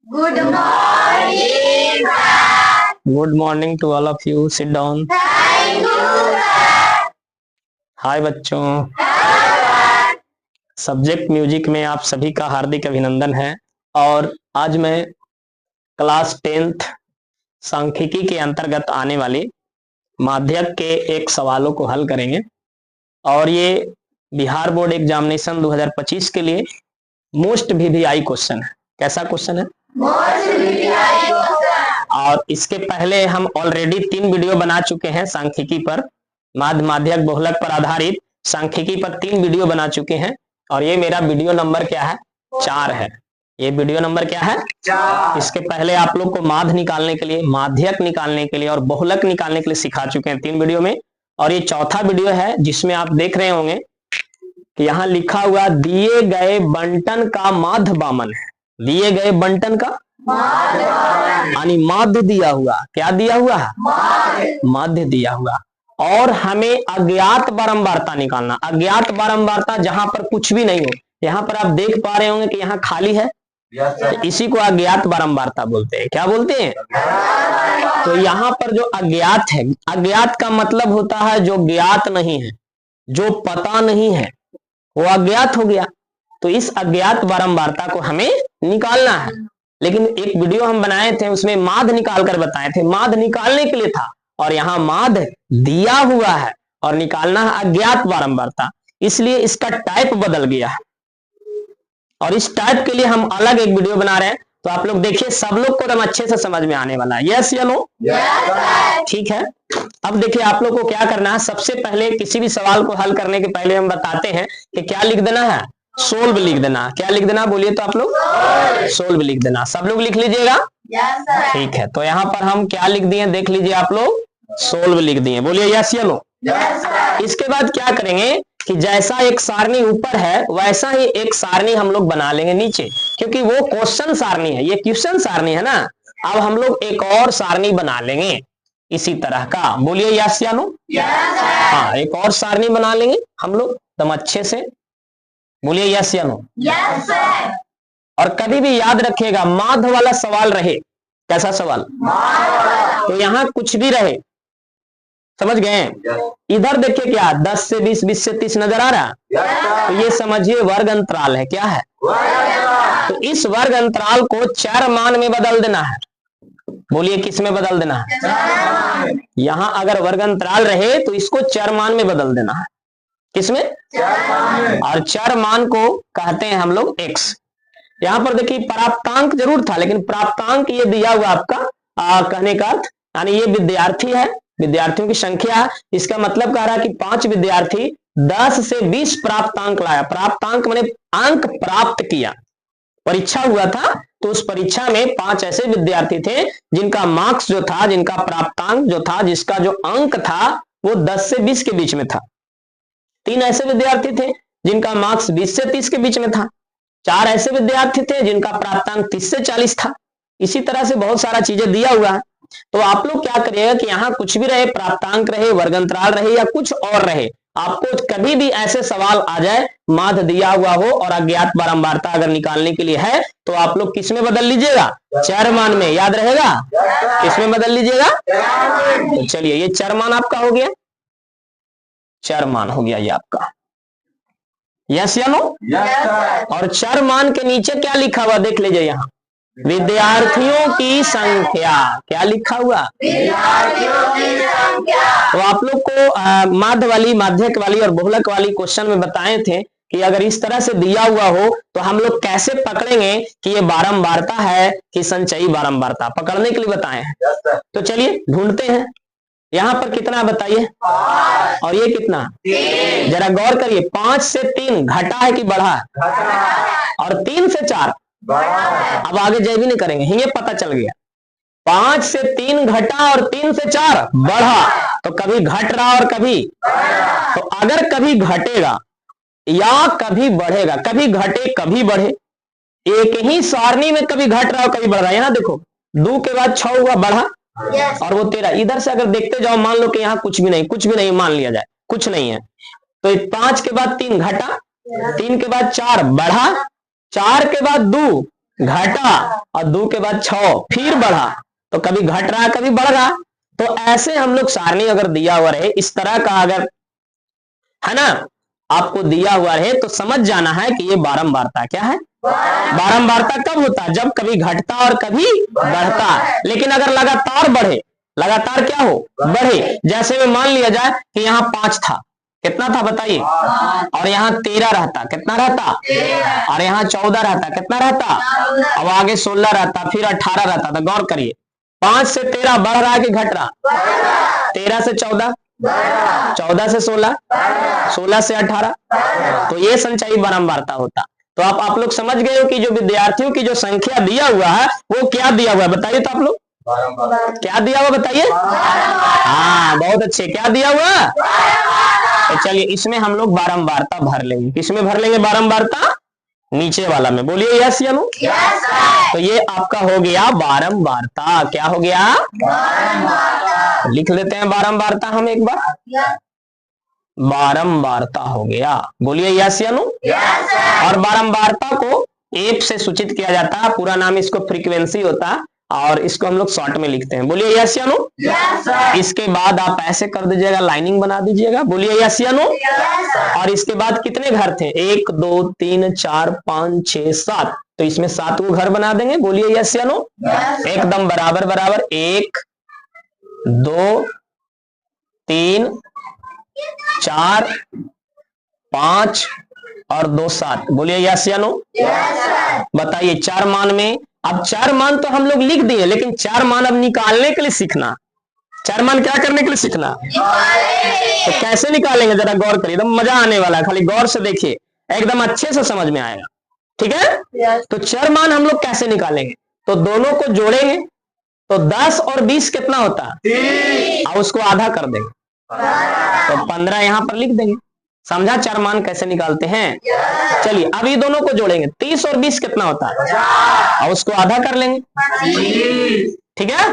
Good morning, sir. Good morning to all of you. Sit down. Thank you, sir. हाय बच्चों, Hello, subject music में आप सभी का हार्दिक अभिनंदन है। और आज मैं क्लास 10th सांख्यिकी के अंतर्गत आने वाले माध्यक के एक सवालों को हल करेंगे। और ये बिहार बोर्ड एग्जामिनेशन 2025 के लिए मोस्ट वीवीआई क्वेश्चन है। कैसा क्वेश्चन है? most VVI question. और इसके पहले हम ऑलरेडी 3 वीडियो बना चुके हैं सांख्यिकी पर, माध्यक बहुलक पर आधारित सांख्यिकी पर 3 वीडियो बना चुके हैं। और ये मेरा वीडियो नंबर क्या है? 4 है। ये वीडियो नंबर क्या है? 4। इसके पहले आप लोग को माध्य निकालने के लिए, माध्यक निकालने के लिए और बहुलक निकालने के लिए सिखा चुके हैं 3 वीडियो में। और ये चौथा वीडियो है जिसमें आप देख रहे होंगे कि यहाँ लिखा हुआ दिए गए बंटन का माध्य बामन है। दिए गए बंटन का यानी माध्य दिया हुआ। क्या दिया हुआ है? माध्य दिया हुआ। और हमें अज्ञात बारंबारता निकालना। अज्ञात बारंबारता जहां पर कुछ भी नहीं हो। यहाँ पर आप देख पा रहे होंगे कि यहाँ खाली है, तो इसी को अज्ञात बारंबारता बोलते हैं। क्या बोलते हैं? तो यहाँ पर जो अज्ञात है, अज्ञात का मतलब होता है जो ज्ञात नहीं है, जो पता नहीं है, वो अज्ञात हो गया। तो इस अज्ञात बारंबारता को हमें निकालना है। लेकिन एक वीडियो हम बनाए थे, उसमें माध्य निकाल कर बताए थे। माध्य निकालने के लिए था, और यहाँ माध्य दिया हुआ है और निकालना है अज्ञात बारंबारता। इसलिए इसका टाइप बदल गया है, और इस टाइप के लिए हम अलग एक वीडियो बना रहे हैं। तो आप लोग देखिए, सब लोग को एकदम अच्छे से समझ में आने वाला है। यस या नो? ठीक है। अब देखिए आप लोग को क्या करना है। सबसे पहले किसी भी सवाल को हल करने के पहले हम बताते हैं कि क्या लिख देना है। सोल्व लिख देना। क्या लिख देना? बोलिए तो आप लोग। सोल्व लिख देना। सब लोग लिख लीजिएगा। ठीक है। तो यहाँ पर हम क्या लिख दिए देख लीजिए आप लोग। सोल्व लिख दिए। बोलिए यस या नो? इसके बाद क्या करेंगे कि जैसा एक सारणी ऊपर है वैसा ही एक सारणी हम लोग बना लेंगे नीचे, क्योंकि वो क्वेश्चन सारणी है, ये क्वेश्चन सारणी है ना। अब हम लोग एक और सारणी बना लेंगे इसी तरह का। बोलिए यस या नो? हाँ, एक और सारणी बना लेंगे हम लोग एकदम अच्छे से। बोलिए यस या नो? Yes, sir. और कभी भी याद रखिएगा, माध्य वाला सवाल रहे। कैसा सवाल? तो यहाँ कुछ भी रहे। समझ गए? इधर देखिए क्या 10 से 20, 20 से 30 नजर आ रहा? तो ये समझिए वर्ग अंतराल है। क्या है? तो इस वर्ग अंतराल को चर मान में बदल देना है। बोलिए किस में बदल देना है? यहाँ अगर वर्ग अंतराल रहे तो इसको चर मान में बदल देना है। किसमें? और चर मान को कहते हैं हम लोग x। यहाँ पर देखिए प्राप्तांक जरूर था, लेकिन प्राप्तांक ये दिया हुआ आपका कहने का अर्थ, यानी ये विद्यार्थी है, विद्यार्थियों की संख्या है। इसका मतलब कह रहा है कि 5 विद्यार्थी 10 से 20 प्राप्तांक लाया। प्राप्तांक मैंने अंक प्राप्त किया। परीक्षा हुआ था तो उस परीक्षा में 5 ऐसे विद्यार्थी थे जिनका मार्क्स जो था, जिनका प्राप्तांक जो था, जिसका जो अंक था वो 10 से 20 के बीच में था। 3 ऐसे विद्यार्थी थे जिनका मार्क्स 20 से 30 के बीच में था। 4 ऐसे विद्यार्थी थे जिनका प्राप्तांक 30 से 40 था। इसी तरह से बहुत सारा चीजें दिया हुआ है। तो आप लोग क्या करिएगा कि यहाँ कुछ भी रहे, प्राप्तांक रहे, वर्गंतराल रहे या कुछ और रहे, आपको कभी भी ऐसे सवाल आ जाए, माध्य दिया हुआ हो और अज्ञात बारंबारता अगर निकालने के लिए है, तो आप लोग किस में बदल लीजिएगा? चर मान में। याद रहेगा? किसमें बदल लीजिएगा? तो चलिए, ये चर मान आपका हो गया। चर मान हो गया ये आपका। यस या नो? और चर मान के नीचे क्या लिखा हुआ देख लीजिए यहाँ, विद्यार्थियों की संख्या। क्या लिखा हुआ? विद्यार्थियों की संख्या। तो आप लोग को माध्य वाली, माध्यक वाली और बहुलक वाली क्वेश्चन में बताए थे कि अगर इस तरह से दिया हुआ हो तो हम लोग कैसे पकड़ेंगे कि ये बारंबारता है कि संचयी बारंबारता, पकड़ने के लिए बताए हैं। तो चलिए ढूंढते हैं। यहाँ पर कितना बताइए? और ये कितना? जरा गौर करिए, 5 से 3 घटा है कि बढ़ा? और 3 से 4 अब आगे जय भी नहीं करेंगे, ये पता चल गया। 5 से 3 घटा और 3 से 4 बढ़ा, तो कभी घट रहा और कभी। तो अगर कभी घटेगा या कभी बढ़ेगा, कभी घटे कभी बढ़े, एक ही सारणी में कभी घट रहा और कभी बढ़ रहा है। यहाँ देखो 2 के बाद 6 हुआ, बढ़ा, और वो 13। इधर से अगर देखते जाओ, मान लो कि यहाँ कुछ भी नहीं, कुछ भी नहीं मान लिया जाए, कुछ नहीं है, तो 5 के बाद 3 घटा, 3 के बाद 4 बढ़ा, 4 के बाद 2 घटा, और 2 के बाद 6 फिर बढ़ा, तो कभी घट रहा कभी बढ़ रहा। तो ऐसे हम लोग सारणी अगर दिया हुआ रहे इस तरह का, अगर है ना आपको दिया हुआ रहे तो समझ जाना है कि ये बारंबारता क्या है। बारंबारता कब होता है? जब कभी घटता और कभी बढ़ता। लेकिन अगर लगातार बढ़े, लगातार क्या हो, बढ़े, जैसे में मान लिया जाए कि यहाँ 5 था, कितना था बताइए, और यहाँ 13 रहता, कितना रहता, और यहाँ 14 रहता, कितना रहता, अब आगे 16 रहता, फिर 18 रहता। तो गौर करिए 5 से 13 बढ़ रहा है कि घट रहा, 13 से 14, 14 से 16, 16 से 18, तो ये संचयी बारंबारता होता। तो आप लोग समझ गए हो कि जो विद्यार्थियों की जो संख्या दिया हुआ है वो क्या दिया हुआ है, बताइए तो आप लोग क्या दिया हुआ बताइए। हाँ बहुत अच्छे, क्या दिया हुआ। तो चलिए इसमें हम लोग बारंबारता भर लेंगे। किसमें भर लेंगे बारंबारता? नीचे वाला में। बोलिए यस या नो। तो ये आपका हो गया बारंबारता। क्या हो गया? लिख लेते हैं बारंबारता हम एक बार। बारंबारता हो गया। बोलिए यस या नो। और बारंबारता को एफ से सूचित किया जाता है, पूरा नाम इसको फ्रीक्वेंसी होता है, और इसको हम लोग शॉर्ट में लिखते हैं। बोलिए यस या नो। इसके बाद आप ऐसे कर दीजिएगा, लाइनिंग बना दीजिएगा। बोलिए यस या नो। और इसके बाद कितने घर थे? 1 2 3 4 5 6 7, तो इसमें 7 को घर बना देंगे। बोलिए यस या नो। एकदम बराबर बराबर, 1 2 3 4 5 और 2 7। बोलिए यस या नो। बताइए 4 मान में, अब 4 मान तो हम लोग लिख दिए, लेकिन 4 मान अब निकालने के लिए सीखना। 4 मान क्या करने के लिए सीखना, तो कैसे निकालेंगे जरा गौर करिए, एकदम मजा आने वाला है, खाली गौर से देखिए, एकदम अच्छे से समझ में आएगा। ठीक है, तो 4 मान हम लोग कैसे निकालेंगे, तो दोनों को जोड़ेंगे, तो 10 और 20 कितना होता है, और उसको आधा कर देंगे, तो 15 यहां पर लिख देंगे। समझा 4 मान कैसे निकालते हैं? चलिए अब ये दोनों को जोड़ेंगे, 30 और 20 कितना होता है, और उसको आधा कर लेंगे। ठीक है,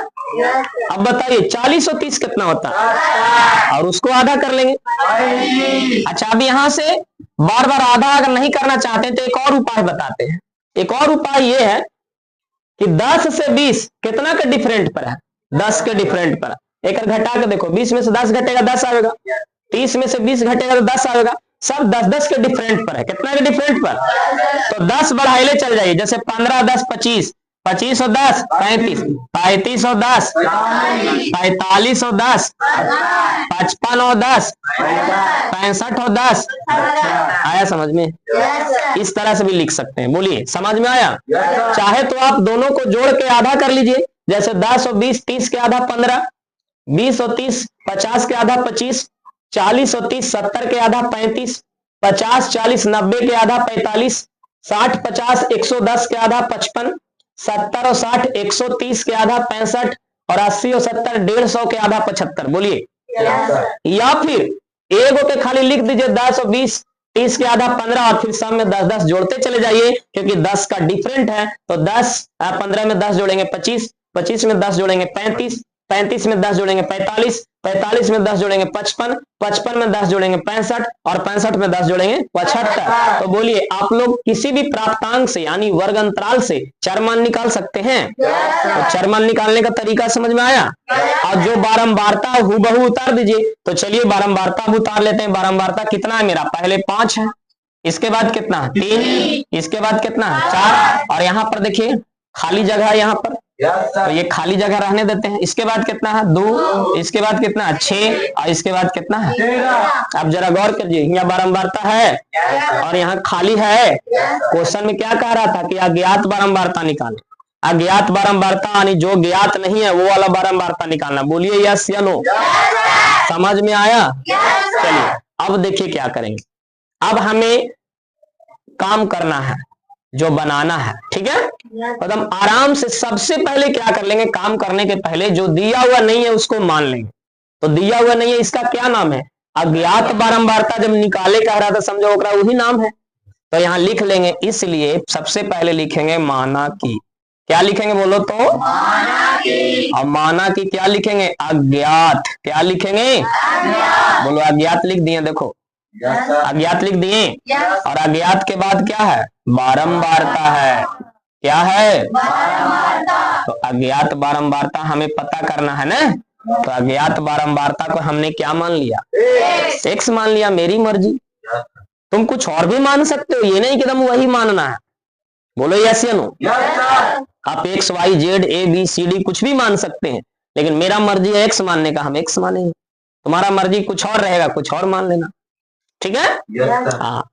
अब बताइए 40 और 30 कितना होता है, और उसको आधा कर लेंगे। अच्छा अब यहां से बार बार आधा अगर नहीं करना चाहते तो एक और उपाय बताते हैं। एक और उपाय ये है कि 10 से 20 कितना के डिफरेंट पर है, 10 के डिफरेंट पर। एक घटा के देखो, 20 में से 10 घटेगा 10 आएगा, 30 में से 20 घटेगा तो 10 आएगा। सब 10-10 के डिफरेंट पर है। कितना के डिफरेंट पर, तो 10 बढ़ाइले चल जाइए, जैसे 15 10 25, 25 और 10 35, 35 और 10 45 और 10 55 और 10 65 और 10। आया समझ में? इस तरह से भी लिख सकते हैं। बोलिए समझ में आया? चाहे तो आप दोनों को जोड़ के आधा कर लीजिए, जैसे 10 और 20, 30 के आधा 15, 20 और 30 50 के आधा 25, 40 और 30 70 के आधा 35, 50 40 90 के आधा 45, 60 50 110 के आधा 55, 70 और 60 130 के आधा 65, और 80 और 70 150 के आधा 75। बोलिए या फिर एगो के खाली लिख दीजिए 10 और 20, 30 के आधा 15, और फिर सब में 10-10 जोड़ते चले जाइए, क्योंकि 10 का डिफरेंट है। तो 10 15 में 10 जोड़ेंगे 25, 25 में 10 जोड़ेंगे 35, 35 में 10 जोड़ेंगे 45, 45 में 10 जोड़ेंगे 55, 55 में 10 जोड़ेंगे 65, और 65 में 10 जोड़ेंगे 75। तो बोलिए आप लोग किसी भी प्राप्तांक से यानी वर्ग अंतराल से 4 मान निकाल सकते हैं। तो 4 मान निकालने का तरीका समझ में आया? और जो बारंबारता हूबहू उतार दीजिए। तो चलिए बारंबारता अब उतार लेते हैं। बारंबारता कितना है मेरा, पहले 5 है, इसके बाद कितना 3, इसके बाद कितना 4, और यहाँ पर देखिए खाली जगह है यहाँ पर, तो ये खाली जगह रहने देते हैं। इसके बाद कितना है 2, इसके बाद कितना है 6, और इसके बाद कितना है। अब जरा गौर करिए, यहाँ बारंबारता है और यहाँ खाली है। क्वेश्चन में क्या कह रहा था कि अज्ञात बारंबारता निकाले। अज्ञात बारंबारता यानी जो ज्ञात नहीं है वो वाला बारंबारता निकालना। बोलिए यस या नो। समझ में आया? चलिए अब देखिए क्या करेंगे। अब हमें काम करना है, जो बनाना है। ठीक है, एकदम आराम से। सबसे पहले क्या कर लेंगे, काम करने के पहले जो दिया हुआ नहीं है उसको मान लेंगे। तो दिया हुआ नहीं है, इसका क्या नाम है, अज्ञात बारंबारता। जब निकाले कह रहा था समझो ओकरा वही नाम है। तो यहाँ लिख लेंगे, इसलिए सबसे पहले लिखेंगे माना की। क्या लिखेंगे बोलो तो, माना की। और माना की क्या लिखेंगे, अज्ञात। क्या लिखेंगे, बोलो अज्ञात लिख दिए। देखो अज्ञात लिख दिए, और अज्ञात के बाद क्या है, बारंबारता है। क्या है? बारंबारता। तो अज्ञात बारंबारता हमें पता करना है ना। तो अज्ञात बारंबारता को हमने क्या मान लिया? एक्स मान लिया। मेरी मर्जी, तुम कुछ और भी मान सकते हो, ये नहीं कि तुम वही मानना है। बोलो यस या नो। आप X Y Z A B C D कुछ भी मान सकते हैं, लेकिन मेरा मर्जी है एक्स मानने का, हम एक्स मानेंगे। तुम्हारा मर्जी कुछ और रहेगा, कुछ और मान लेना। ठीक है? हाँ,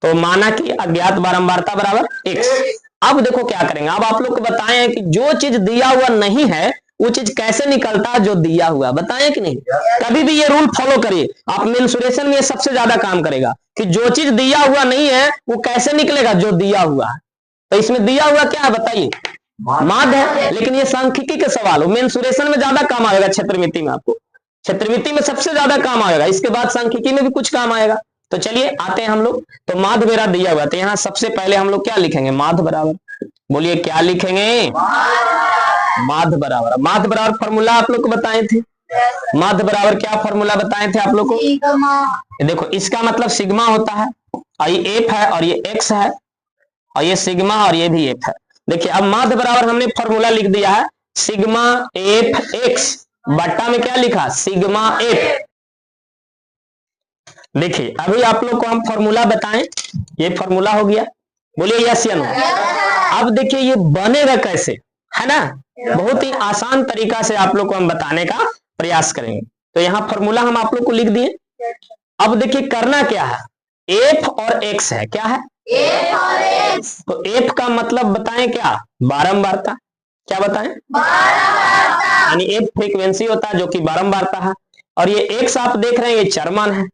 तो माना कि अज्ञात बारंबारता बराबर एक्स। अब देखो क्या करेंगे। अब आप लोग को बताएं कि जो चीज दिया हुआ नहीं है वो चीज कैसे निकलता है जो दिया हुआ, बताएं कि नहीं? कभी भी ये रूल फॉलो करिए, आप मेंसुरेशन में ये सबसे ज्यादा काम करेगा कि जो चीज दिया हुआ नहीं है वो कैसे निकलेगा, जो दिया हुआ है। तो इसमें दिया हुआ क्या है बताइए? माध्य है। लेकिन ये सांख्यिकी के सवाल हो, मेंसुरेशन में ज्यादा काम आएगा, क्षेत्रमिति में आपको, क्षेत्रमिति में सबसे ज्यादा काम आएगा, इसके बाद सांख्यिकी में भी कुछ काम आएगा। तो चलिए आते हैं हम लोग। तो माध्य मेरा दिया हुआ, तो यहाँ सबसे पहले हम लोग क्या लिखेंगे? माध्य बराबर, बोलिए क्या लिखेंगे? माध्य बराबर। माध्य बराबर फॉर्मूला आप लोग को बताए थे। माध्य बराबर क्या फॉर्मूला बताए थे आप लोग को? देखो इसका मतलब सिग्मा होता है, और ये एफ है और ये एक्स है, और ये सिग्मा और ये भी एफ है। देखिए अब माध्य बराबर हमने फॉर्मूला लिख दिया है, सिग्मा एफ एक्स बट्टा में क्या लिखा? Sigma F. देखिए अभी आप लोग को हम फॉर्मूला बताएं, ये फॉर्मूला हो गया, बोलिए यस या नो। अब देखिए ये बनेगा कैसे, है ना? बहुत ही आसान तरीका से आप लोग को हम बताने का प्रयास करेंगे। तो यहाँ फॉर्मूला हम आप लोग को लिख दिए। अब देखिए करना क्या है, एफ और एक्स है, क्या है? एफ और एक्स। तो एफ का मतलब बताएं क्या? बारंबारता। क्या बताएं? बारंबारता। यानी एफ फ्रीक्वेंसी होता है जो कि बारंबारता है, और ये एक्स आप देख रहे हैं ये चरमान है।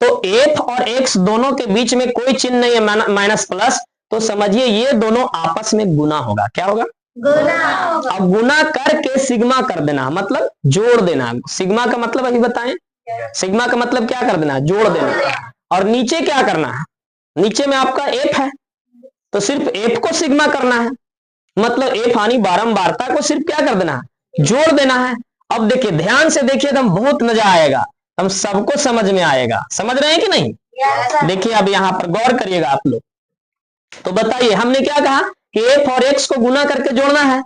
तो एफ और एक्स दोनों के बीच में कोई चिन्ह नहीं है, माइनस प्लस, तो समझिए ये दोनों आपस में गुना होगा। क्या होगा? गुना होगा। अब गुना करके सिग्मा कर देना, मतलब जोड़ देना। सिग्मा का मतलब अभी बताएं, सिग्मा का मतलब क्या कर देना? जोड़ देना। और नीचे क्या करना है? नीचे में आपका एफ है, तो सिर्फ एफ को सिग्मा करना है, मतलब एफ यानी बारंबारता को सिर्फ क्या कर देना है? जोड़ देना है। अब देखिए ध्यान से देखिए, एकदम बहुत मजा आएगा, हम सबको समझ में आएगा। समझ रहे हैं कि नहीं? देखिए अब यहाँ पर गौर करिएगा आप लोग। तो बताइए हमने क्या कहा कि एफ और एक्स को गुना करके जोड़ना है।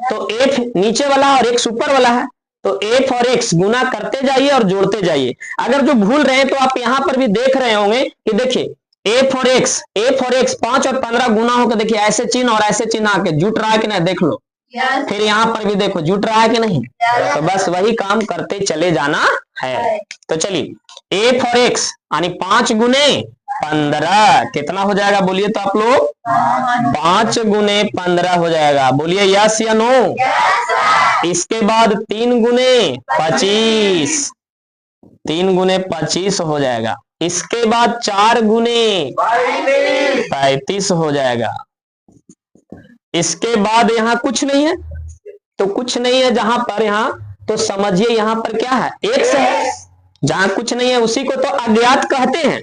तो एफ नीचे वाला और एक्स ऊपर वाला है, तो एफ और एक्स गुना करते जाइए और जोड़ते जाइए। अगर जो भूल रहे हैं तो आप यहाँ पर भी देख रहे होंगे कि देखिए एफ और एक्स 5 और 15 गुना होकर देखिए ऐसे चिन्ह और ऐसे चिन्ह आके जुट रहा है कि नहीं, देख लो। फिर यहाँ पर भी देखो जुट रहा है कि नहीं। तो बस वही काम करते चले जाना है। तो चलिए एफ और एक्स यानी 5 गुने 15 कितना हो जाएगा? बोलिए तो आप लोग। 5 गुने 15 हो जाएगा, बोलिए यस या नो। इसके बाद 3 गुने 25, 3 गुने 25 हो जाएगा। इसके बाद 4 गुने 35 हो जाएगा। इसके बाद यहाँ कुछ नहीं है, तो कुछ नहीं है जहां पर, यहाँ तो समझिए यहाँ पर क्या है? एक्स है। जहां कुछ नहीं है उसी को तो अज्ञात कहते हैं।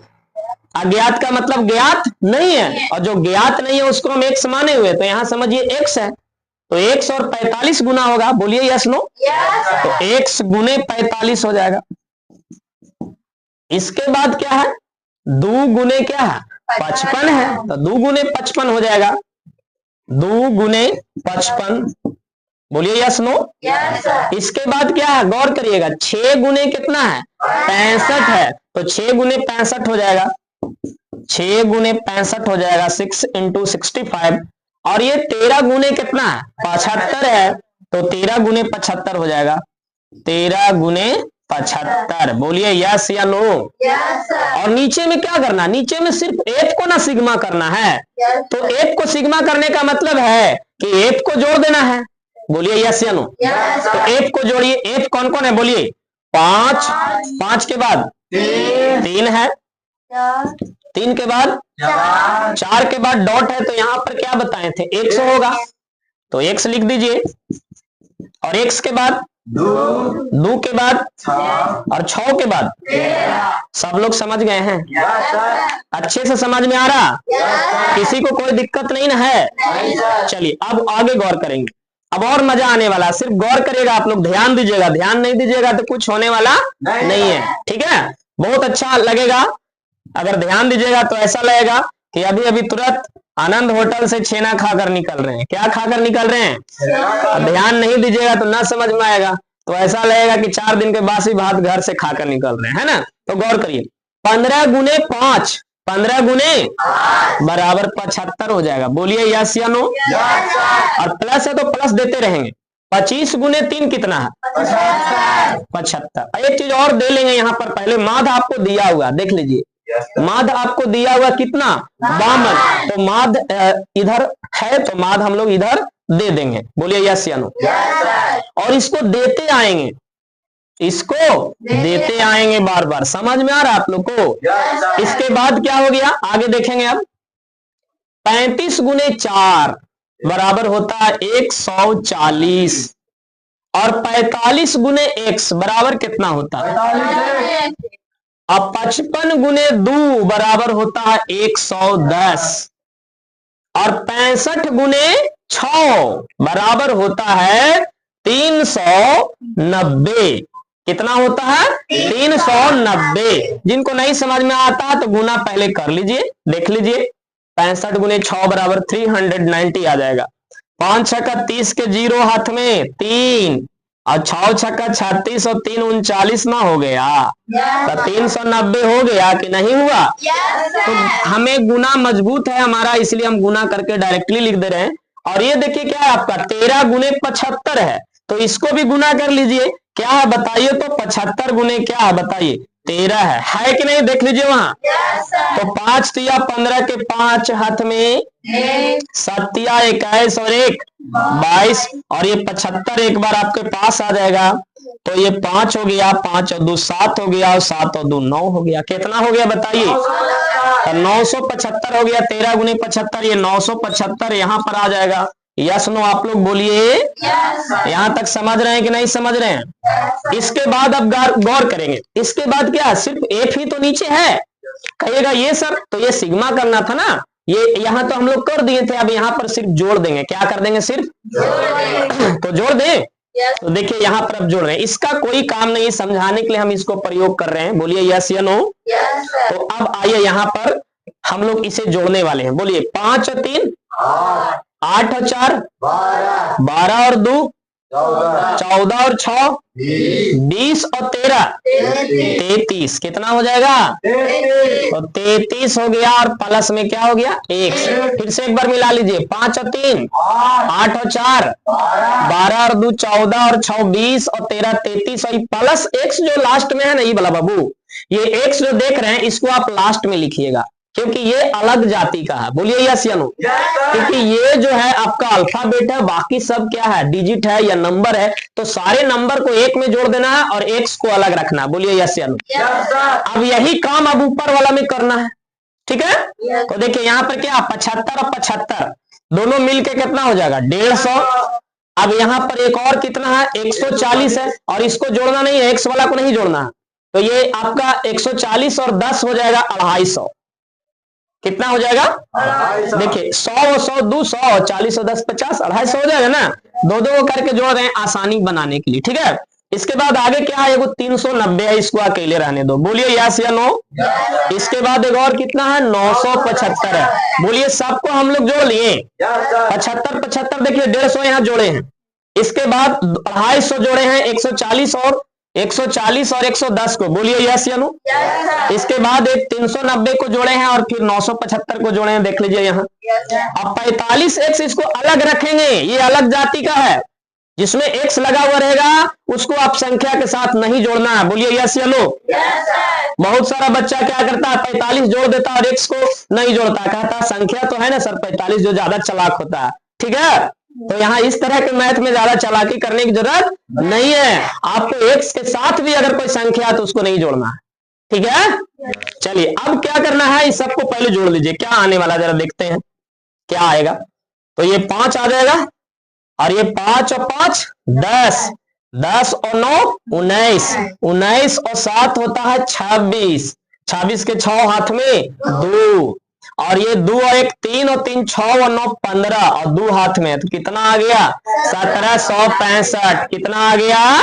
अज्ञात का मतलब ज्ञात नहीं है, और जो ज्ञात नहीं है उसको हम एक्स माने हुए, तो यहाँ समझिए एक्स है, तो एक्स और 45 गुना होगा, बोलिए यस नो। तो एक्स गुने 45 हो जाएगा। इसके बाद क्या है? 2 गुने क्या है? 55 है, तो 2 गुने 55 हो जाएगा। 2 गुने 55, बोलिए यस नो। इसके बाद क्या है? गौर करिएगा, 6 गुने कितना है? 65 है, तो 6 गुने 65 हो जाएगा। 6 गुने 65 हो जाएगा, 6 इंटू 65। और ये 13 गुने कितना है? 75 है, तो 13 गुने 75 हो जाएगा। 13 गुने 75, बोलिए यस या नो। और नीचे में क्या करना? नीचे में सिर्फ एफ को ना सिग्मा करना है। तो एफ को सिग्मा करने का मतलब है कि एफ को जोड़ देना है, बोलिए यस या नो। तो एफ को जोड़िए। एफ कौन कौन है? बोलिए 5, 5 के बाद 3 है, 3 के बाद 4 के बाद डॉट है, तो यहाँ पर क्या बताए थे? एक्स होगा, तो एक्स लिख दीजिए। और एक्स के बाद 2 के बाद और 6 के बाद। सब लोग समझ गए हैं? अच्छे से समझ में आ रहा? किसी को कोई दिक्कत नहीं ना है? चलिए अब आगे गौर करेंगे, अब और मजा आने वाला। सिर्फ गौर करिएगा आप लोग, ध्यान दीजिएगा। ध्यान नहीं दीजिएगा तो कुछ होने वाला नहीं है, ठीक है? बहुत अच्छा लगेगा अगर ध्यान दीजिएगा, तो ऐसा लगेगा कि अभी अभी तुरंत आनंद होटल से छेना खाकर निकल रहे हैं। क्या खाकर निकल रहे हैं? ध्यान नहीं दीजिएगा तो ना समझ में आएगा, तो ऐसा लगेगा कि 4 दिन के बासी भात घर से खाकर निकल रहे हैं, है ना। तो गौर करिए, 15 गुने 5, 15 गुने बराबर 75 हो जाएगा। बोलिए यस या नो। और प्लस है तो प्लस देते रहेंगे। 25 गुने 3 कितना है? 75। एक चीज और दे लेंगे यहाँ पर, पहले माध आपको दिया हुआ, देख लीजिए, माध आपको दिया हुआ कितना? 52। तो माध इधर है तो माध हम लोग इधर दे देंगे। बोलिए यस या नो। और इसको देते आएंगे, इसको देते आएंगे बार बार। समझ में आ रहा है आप लोग को? इसके बाद क्या हो गया आगे देखेंगे अब। 35 गुने 4 बराबर होता है 140 और 45 गुने x बराबर कितना होता है? अब 55 गुने 2 बराबर होता है 110 और 65 गुने 6 बराबर होता है 390। कितना होता है? 390। जिनको नहीं समझ में आता तो गुना पहले कर लीजिए, देख लीजिए। 65 गुने 6 बराबर 390 आ जाएगा। 5 छक्का 30 के 0 हाथ में 3 और 6 छक्का 36 और 3 39 ना हो गया, तो 390 हो गया कि नहीं हुआ? तो हमें गुना मजबूत है हमारा, इसलिए हम गुना करके डायरेक्टली लिख दे रहे हैं। और ये देखिए क्या है आपका 13 गुने 75 है, तो इसको भी गुना कर लीजिए। क्या है बताइए? तो 75 गुने क्या है बताइए? 13 है कि नहीं? देख लीजिए वहां। तो 5 तिया 15 के 5 हाथ में 7 तिया 21 और 1 22 और ये 75 एक बार आपके पास आ जाएगा। तो ये 5 हो गया, 5 और 2 7 हो गया और 7 और 2 9 हो गया। कितना हो गया बताइए? तो 975 हो गया। 13 गुने 75 ये 975 यहाँ पर आ जाएगा। यस नो आप लोग बोलिए। यहाँ तक समझ रहे हैं कि नहीं समझ रहे हैं? इसके बाद अब गौर करेंगे। इसके बाद क्या सिर्फ एफ ही तो नीचे है? कहिएगा ये सर तो ये सिग्मा करना था ना, ये यहाँ तो हम लोग कर दिए थे, अब यहाँ पर सिर्फ जोड़ देंगे। क्या कर देंगे? सिर्फ तो जोड़ दें। तो देखिए यहाँ पर अब जोड़ रहे हैं, इसका कोई काम नहीं, समझाने के लिए हम इसको प्रयोग कर रहे हैं। बोलिए यस या नो। तो अब आइए यहाँ पर हम लोग इसे जोड़ने वाले हैं। बोलिए 5 और 3 8 और 4 12 और 2 14 और 6 20 और 13 33। कितना हो जाएगा? तो 33 हो गया और प्लस में क्या हो गया? 1। फिर से एक बार मिला लीजिए। 5 और 3 8 और 4 12 और 2 14 और 6 20 और 13 33 और प्लस x जो लास्ट में है ना, ये वाला बाबू, ये x जो देख रहे हैं इसको आप लास्ट में लिखिएगा, क्योंकि ये अलग जाति का है। बोलिए यस या नो। क्योंकि ये जो है आपका अल्फाबेट है, बाकी सब क्या है? डिजिट है या नंबर है, तो सारे नंबर को एक में जोड़ देना है और एक्स को अलग रखना है। बोलिए यस या नो। अब यही काम अब ऊपर वाला में करना है, ठीक है? तो देखिए यहाँ पर क्या 75 और 75 दोनों मिलके कितना हो जाएगा? 150। अब यहाँ पर एक और कितना है? 140 है और इसको जोड़ना नहीं है, एक्स वाला को नहीं जोड़ना है। तो ये आपका 140 और 10 हो जाएगा 250। कितना हो जाएगा? देखिए 100 और 100 200 और 40 और 10 50 250 हो जाएगा ना। दो दो करके जोड़ रहे हैं आसानी बनाने के लिए, ठीक है? इसके बाद आगे क्या है? वो 390 है, इसको अकेले रहने दो। बोलिए यस या नो। इसके बाद एक और कितना है? 975 है। बोलिए सबको हम लोग जोड़ लिए 75 75। देखिए 150 यहाँ जोड़े हैं, इसके बाद 250 जोड़े हैं, 140 और 110 को। बोलिए यस या नो। इसके बाद एक 390 को जोड़े हैं और फिर 975 को जोड़े हैं, देख लीजिए यहाँ। अब 45x इसको अलग रखेंगे, ये अलग जाति का है, जिसमें x लगा हुआ रहेगा उसको आप संख्या के साथ नहीं जोड़ना है। बोलिए यस या नो। बहुत सारा बच्चा क्या करता है? 45 जोड़ देता और x को नहीं जोड़ता, कहता है संख्या तो है ना सर 45, जो ज्यादा चालाक होता है, ठीक है? तो यहाँ इस तरह के मैथ में ज्यादा चालाकी करने की जरूरत नहीं है। आपको x के साथ भी अगर कोई संख्या है तो उसको नहीं जोड़ना है, ठीक है? चलिए अब क्या करना है, इस सबको पहले जोड़ लीजिए। क्या आने वाला जरा देखते हैं क्या आएगा। तो ये 5 आ जाएगा और ये 5 और 5 10 10 और 9 19 19 और 7 होता है 26 26 के 6 हाथ में 2 और ये 2 और 1 3 और 3 6 और 9 15 और 2 हाथ में, तो कितना आ गया? 1765। कितना आ गया?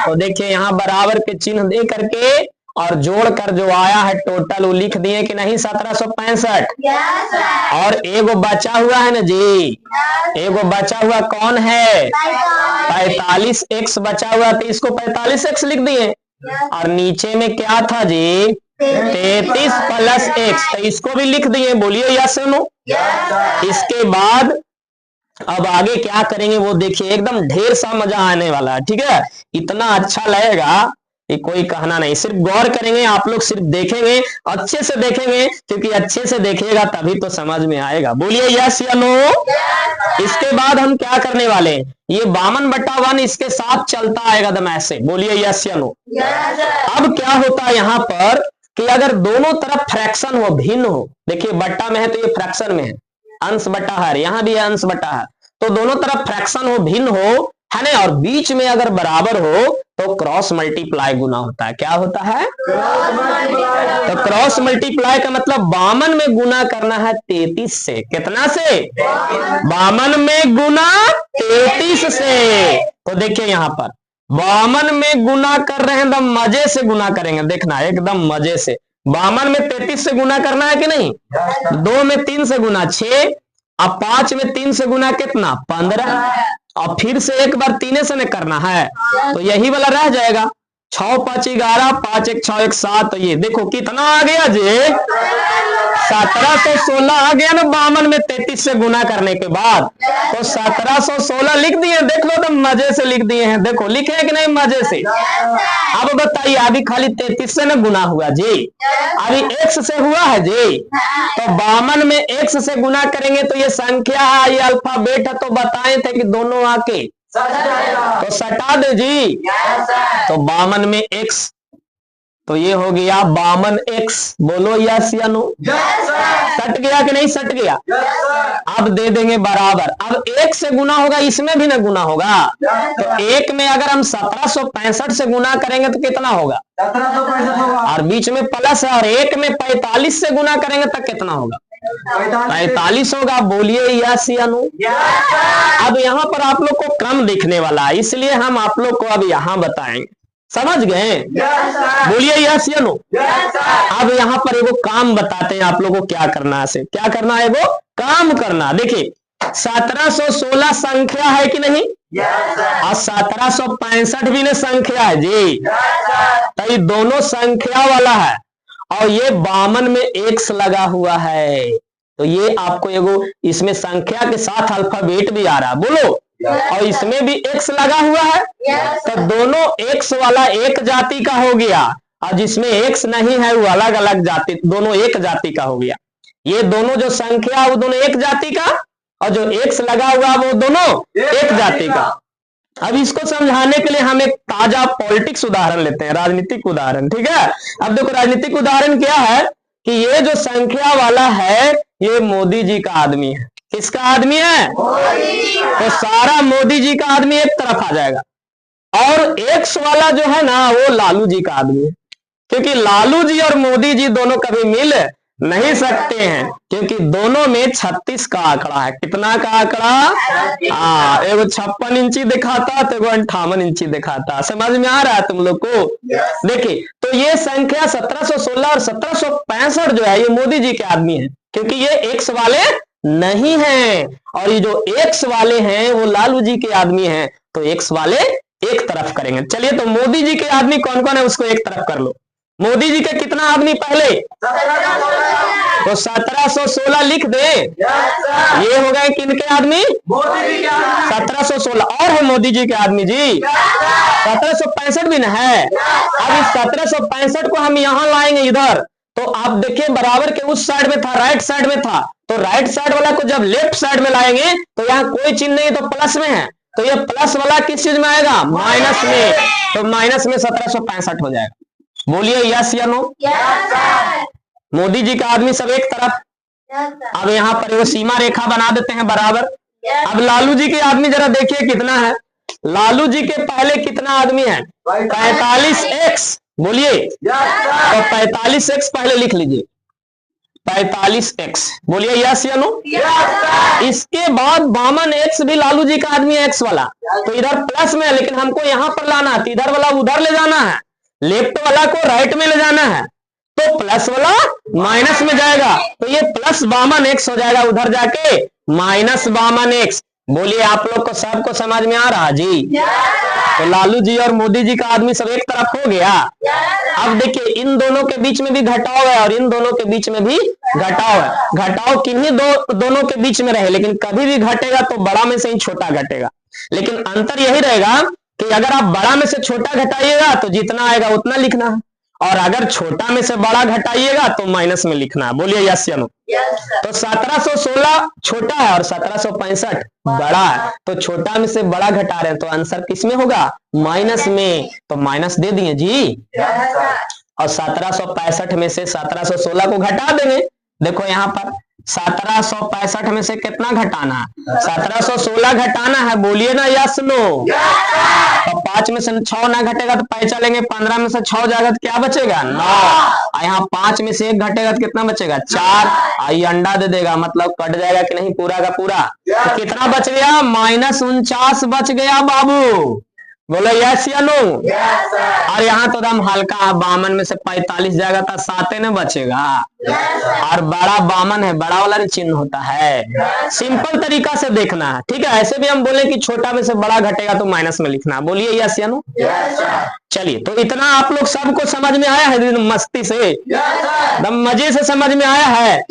तो देखिए यहाँ बराबर के चिन्ह दे करके और जोड़कर जो आया है टोटल वो लिख दिए कि नहीं 1765। Yes sir. और एगो बचा हुआ है ना जी, एगो बचा हुआ कौन है 45x बचा हुआ, तो इसको 45x लिख दिए। और नीचे में क्या था जी 33 प्लस x, तो इसको भी लिख दिए। बोलिए यस नो। इसके बाद अब आगे क्या करेंगे वो देखिए, एकदम ढेर सा मजा आने वाला है। ठीक है, इतना अच्छा लगेगा कि कोई कहना नहीं। सिर्फ गौर करेंगे आप लोग, सिर्फ देखेंगे, अच्छे से देखेंगे, क्योंकि अच्छे से देखेगा तभी तो समझ में आएगा। बोलिए यस या नो। इसके बाद हम क्या करने वाले हैं, ये 52/1 इसके साथ चलता आएगा दम ऐसे। बोलिए यस या नो। अब क्या होता है यहाँ पर कि अगर दोनों तरफ फ्रैक्शन हो, भिन्न हो, देखिए बट्टा में है तो ये फ्रैक्शन में है, अंश बटा हर, यहाँ भी है अंश बटा हर, तो दोनों तरफ फ्रैक्शन हो, भिन्न हो, है ना, और बीच में अगर बराबर हो तो क्रॉस मल्टीप्लाई गुना होता है। क्या होता है? तो क्रॉस मल्टीप्लाई का मतलब 52 में गुना करना है 33 से। कितना से? 52 में गुना 33 से। तो देखिए यहाँ पर 52 में गुना कर रहे हैं, एकदम मजे से गुना करेंगे, देखना एकदम मजे से। 52 में 33 से गुना करना है कि नहीं? 2 में 3 से गुना 6, अब 5 में 3 से गुना कितना 15, और फिर से एक बार 3 से न करना है, तो यही वाला रह जाएगा। 6 5 11, 5 1 6 1 7, तो ये देखो कितना आ गया जी 1716 आ गया ना 52 में 33 से गुना करने के बाद। तो 1716 लिख दिए, देख लो तो मजे से लिख दिए हैं। देखो लिखे हैं कि नहीं मजे से। अब बताइए, अभी खाली 33 से ना गुना हुआ जी, अभी x से हुआ है जी, तो 52 में x से गुना करेंगे तो ये संख्या है, ये अल्फाबेट है, तो बताए थे कि दोनों आके तो सटा दे जी। तो 52 में x, तो ये हो गया 52x। बोलो यस या नो। सट गया कि नहीं सट गया? अब दे देंगे बराबर। अब 1 से गुना होगा, इसमें भी ना गुना होगा, तो 1 में अगर हम 1765 से गुना करेंगे तो कितना होगा? 1765 और बीच में प्लस है, और 1 में 45 से गुना करेंगे तो कितना होगा? 45 होगा। बोलिए यस या नो। अब यहाँ पर आप लोग को क्रम दिखने वाला है, इसलिए हम आप लोग को अब यहाँ बताएंगे। समझ गए? बोलिए यस या नो। अब यहाँ पर एगो काम बताते हैं आप लोगों को क्या करना है। क्या करना है? वो काम करना। देखिए 1716 संख्या है कि नहीं? और 1765 भी ने संख्या है जी, तो ये दोनों संख्या वाला है, और ये 52 में x लगा हुआ है, तो ये आपको एगो इसमें संख्या के साथ अल्फाबेट भी आ रहा है। बोलो, और इसमें भी x लगा हुआ है, तो दोनों x वाला एक जाति का हो गया, और जिसमें x नहीं है वो अलग अलग जाति, दोनों एक जाति का हो गया। ये दोनों जो संख्या वो दोनों एक जाति का, और जो x लगा हुआ वो दोनों एक जाति का। अब इसको समझाने के लिए हम एक ताजा पॉलिटिक्स उदाहरण लेते हैं, राजनीतिक उदाहरण। ठीक है, अब देखो राजनीतिक उदाहरण क्या है कि ये जो संख्या वाला है ये मोदी जी का आदमी है। किसका आदमी है? तो सारा मोदी जी का आदमी एक तरफ आ जाएगा, और एक्स वाला जो है ना वो लालू जी का आदमी है, क्योंकि लालू जी और मोदी जी दोनों कभी मिल नहीं सकते हैं, क्योंकि दोनों में 36 का आंकड़ा है। कितना का आंकड़ा? हाँ, एगो 56 इंची दिखाता तो एगो 58 इंची दिखाता। समझ में आ रहा है तुम लोग को? देखिए, तो ये संख्या 1716 और 1765 जो है ये मोदी जी के आदमी है, क्योंकि ये एक्स वाले नहीं है, और ये जो एक्स वाले हैं वो लालू जी के आदमी हैं, तो एक्स वाले एक तरफ करेंगे। चलिए, तो मोदी जी के आदमी कौन कौन है उसको एक तरफ कर लो। मोदी जी के कितना आदमी पहले? तो 1716 लिख दे। ये हो गए किनके आदमी? 1716 और है मोदी जी के आदमी जी। 1765 भी न है। अब इस 1765 को हम यहाँ लाएंगे इधर, तो आप देखिए बराबर के उस साइड में था, राइट साइड में था, तो राइट साइड वाला को जब लेफ्ट साइड में लाएंगे तो यहाँ कोई चिन्ह नहीं, तो प्लस में है, तो ये प्लस वाला किस चीज में आएगा? माइनस में, तो माइनस में 1765 हो जाएगा। बोलिए यस या नो। मोदी जी का आदमी सब एक तरफ। अब यहाँ पर वो सीमा रेखा बना देते हैं बराबर। अब लालू जी के आदमी जरा देखिए कितना है। लालू जी के पहले कितना आदमी है? 45x। बोलिए, तो 45x पहले लिख लीजिए, 45x। बोलिए यस या नो। इसके बाद 52x भी लालू जी का आदमी है, x वाला, तो इधर प्लस में है, लेकिन हमको यहाँ पर लाना है, तो इधर वाला उधर ले जाना है, लेफ्ट वाला को राइट में ले जाना है तो प्लस वाला माइनस में जाएगा, तो ये प्लस 52x हो जाएगा, उधर जाके माइनस 52x। बोलिए आप लोग को सबको समझ में आ रहा जी? तो लालू जी और मोदी जी का आदमी सब एक तरफ हो गया। अब देखिए इन दोनों के बीच में भी घटाव है और इन दोनों के बीच में भी घटाव है। घटाव किन्हीं दोनों के बीच में रहे, लेकिन कभी भी घटेगा तो बड़ा में से ही छोटा घटेगा। लेकिन अंतर यही रहेगा कि अगर आप बड़ा में से छोटा घटाइएगा तो जितना आएगा उतना लिखना है, और अगर छोटा में से बड़ा घटाइएगा तो माइनस में लिखना है। बोलिए यस या नो? तो 1716 छोटा है और 1765 बड़ा है, तो छोटा में से बड़ा घटा रहे हैं तो आंसर किस में होगा? माइनस में। तो माइनस दे दिए जी। और 1765 में से 1716 को घटा देंगे। देखो यहाँ पर 1765 में से कितना घटाना है? 1716 घटाना है। बोलिए ना यस नो? तो 5 में से 6 ना घटेगा तो पैसा लेंगे, 15 में से 6 जाएगा तो क्या बचेगा? 9। यहाँ 5 में से 1 घटेगा तो कितना बचेगा? 4। आई अंडा दे देगा, मतलब कट जाएगा कि नहीं पूरा का पूरा? तो कितना बच गया? -49 बच गया बाबू। बोलो यस या नो? और यहाँ तो एकदम हल्का है, 52 में से 45 जाएगा तो 7 न बचेगा। और बड़ा 52 है, बड़ा वाला चिन्ह होता है। सिंपल तरीका से देखना है, ठीक है? ऐसे भी हम बोले कि छोटा में से बड़ा घटेगा तो माइनस में लिखना। बोलिए यस या नो? चलिए, तो इतना आप लोग सबको समझ में आया है? मस्ती से एकदम मजे से समझ में आया है?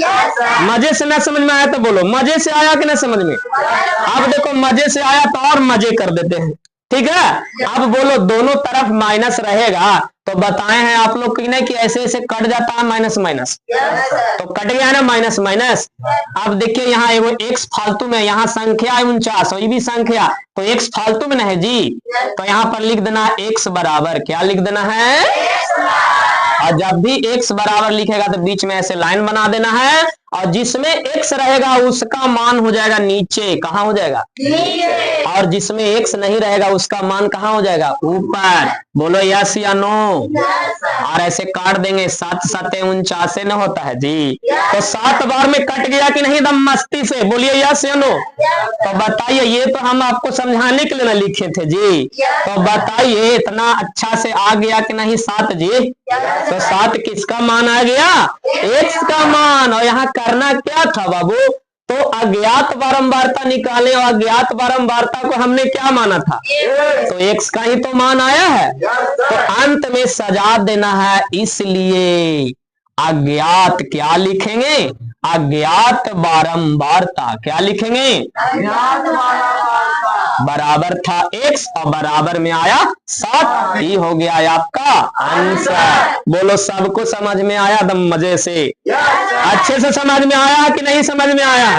मजे से ना समझ में आया तो बोलो मजे से आया कि ना समझ में? अब देखो मजे से आया तो और मजे कर देते हैं, ठीक है? अब बोलो दोनों तरफ माइनस रहेगा तो बताए हैं आप लोग की नहीं कि ऐसे ऐसे कट जाता है माइनस माइनस, तो कट गया ना माइनस माइनस। अब देखिए यहाँ एगो x फालतू में, यहाँ संख्या है 49 और ये भी संख्या, तो x फालतू में ना है जी, तो यहाँ पर लिख देना है x बराबर, क्या लिख देना है? और जब भी x बराबर लिखेगा तो बीच में ऐसे लाइन बना देना है, और जिसमें x रहेगा उसका मान हो जाएगा नीचे। कहाँ हो जाएगा? नीचे। और जिसमें x नहीं रहेगा उसका मान कहाँ हो जाएगा? ऊपर। बोलो यस या नो? और ऐसे काट देंगे, 7 7 49 न होता है जी। तो 7 बार में कट गया कि नहीं? दम मस्ती से बोलिए यस या नो? तो बताइए, ये तो हम आपको समझाने के लिए ना लिखे थे जी, तो बताइए इतना अच्छा से आ गया कि नहीं 7 जी? तो 7 किसका मान आ गया? x का मान। और यहाँ करना क्या था बाबू? तो अज्ञात बारंबारता निकाले, और अज्ञात बारंबारता को हमने क्या माना था? तो x का ही तो मान आया है, तो अंत में सजा देना है, इसलिए अज्ञात क्या लिखेंगे? अज्ञात बारंबारता। क्या लिखेंगे? अज्ञात बारंबारता। बराबर था x और बराबर में आया 7, ही हो गया आपका आंसर। बोलो सबको समझ में आया? दम मजे से, अच्छे से समझ में आया कि नहीं समझ में आया?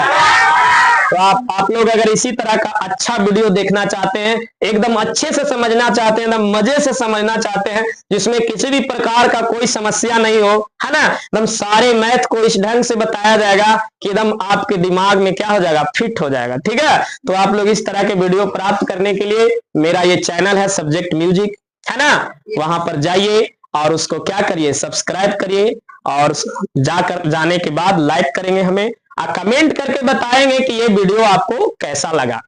तो आप लोग अगर इसी तरह का अच्छा वीडियो देखना चाहते हैं, एकदम अच्छे से समझना चाहते हैं, एकदम मजे से समझना चाहते हैं, जिसमें किसी भी प्रकार का कोई समस्या नहीं हो, है ना? एकदम सारे मैथ को इस ढंग से बताया जाएगा कि एकदम आपके दिमाग में क्या हो जाएगा? फिट हो जाएगा, ठीक है? तो आप लोग इस तरह के वीडियो प्राप्त करने के लिए मेरा ये चैनल है सब्जेक्ट म्यूजिक, है ना? वहां पर जाइए और उसको क्या करिए? सब्सक्राइब करिए, और जाने के बाद लाइक करेंगे हमें, कमेंट करके बताएंगे कि ये वीडियो आपको कैसा लगा,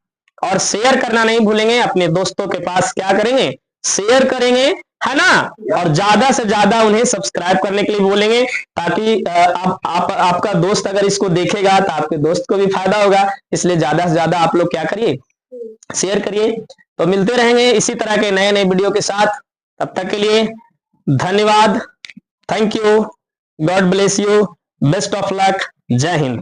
और शेयर करना नहीं भूलेंगे अपने दोस्तों के पास। क्या करेंगे? शेयर करेंगे, है ना? और ज्यादा से ज्यादा उन्हें सब्सक्राइब करने के लिए बोलेंगे, ताकि आपका दोस्त अगर इसको देखेगा तो आपके दोस्त को भी फायदा होगा। इसलिए ज्यादा से ज्यादा आप लोग क्या करिए? शेयर करिए। तो मिलते रहेंगे इसी तरह के नए नए वीडियो के साथ। तब तक के लिए धन्यवाद, thank you, God bless you, best of luck, जय हिंद।